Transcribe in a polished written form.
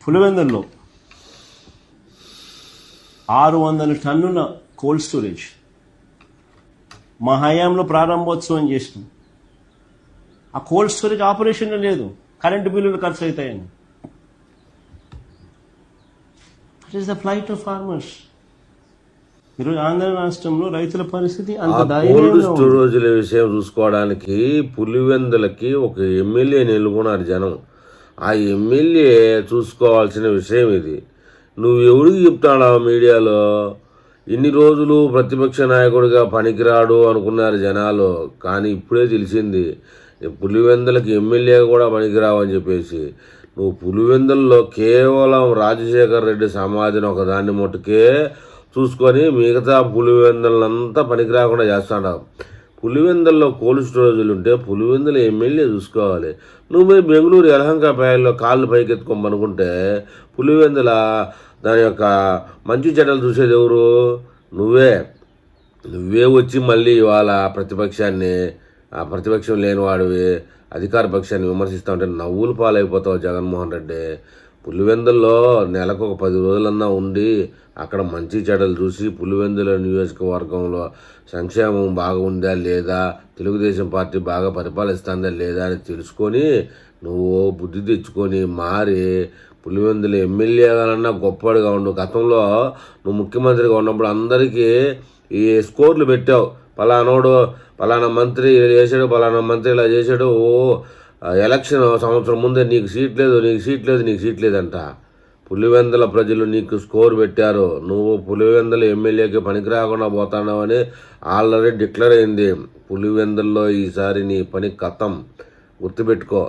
పులివెందుల్లో 600 టన్నుల cold storage మా హయాంలో ప్రారంభోత్సవం చేసినాం. ఆ కోల్డ్ స్టోరేజ్ ఆపరేషన్లో లేదు, కరెంటు బిల్లులు ఖర్చు అవుతాయని. That is the flight of farmers. ఈరోజు ఆంధ్ర రాష్ట్రంలో రైతుల పరిస్థితి అంత కోల్డ్ స్టోరేజ్ల విషయం చూసుకోవడానికి పులివెందులకి ఒక ఎమ్మెల్యే నిలుగున్నారు జనం. ఆ ఎమ్మెల్యే చూసుకోవాల్సిన విషయం ఇది. నువ్వు ఎవరికి చెప్తాడా మీడియాలో? ఇన్ని రోజులు ప్రతిపక్ష నాయకుడిగా పనికిరాడు అనుకున్నారు జనాలు, కానీ ఇప్పుడే తెలిసింది పులివెందులకి ఎమ్మెల్యే కూడా పనికిరావు అని చెప్పేసి. నువ్వు పులివెందుల్లో కేవలం రాజశేఖర్ రెడ్డి సమాధిని ఒకదాన్ని మట్టుకే చూసుకొని మిగతా పులివెందులంతా పనికి రాకుండా చేస్తాడు. పులివెందుల్లో కోల్డ్ స్టోరేజీలు ఉంటే పులివెందుల ఎమ్మెల్యే చూసుకోవాలి. నువ్వు పోయి బెంగళూరు యలహంకపాయల్లో కాళ్ళు పైకెత్తుకొని అనుకుంటే పులివెందుల దాని యొక్క మంచి చెడ్డలు చూసేది ఎవరు? నువ్వే వచ్చి మళ్ళీ ఇవాళ ప్రతిపక్షాన్ని, ఆ ప్రతిపక్షం లేనివాడివి అధికార పక్షాన్ని విమర్శిస్తూ ఉంటే నవ్వులు పాలైపోతావు జగన్మోహన్ రెడ్డి. పులివెందుల్లో నెలకు ఒక 10 రోజులన్నా ఉండి అక్కడ మంచి చెడ్డలు చూసి పులివెందుల నియోజకవర్గంలో సంక్షేమం బాగా ఉందా లేదా, తెలుగుదేశం పార్టీ బాగా పరిపాలిస్తుందా లేదా అని తెలుసుకొని నువ్వు బుద్ధి తెచ్చుకొని మారి పులివెందుల ఎమ్మెల్యేగానన్నా గొప్పవాడిగా ఉండు. గతంలో నువ్వు ముఖ్యమంత్రిగా ఉన్నప్పుడు అందరికీ ఈ స్కోర్లు పెట్టావు. పలానా మంత్రి ఇలా చేశాడు, పలానా మంత్రి ఇలా చేశాడు. ఎలక్షన్ సంవత్సరం ముందే నీకు సీట్ లేదంట. పులివెందుల ప్రజలు నీకు స్కోర్ పెట్టారు. నువ్వు పులివెందుల ఎమ్మెల్యేకి పనికి రాకుండా పోతున్నావని ఆల్రెడీ డిక్లేర్ అయింది. పులివెందుల్లో ఈసారి నీ పని కథం, గుర్తుపెట్టుకో.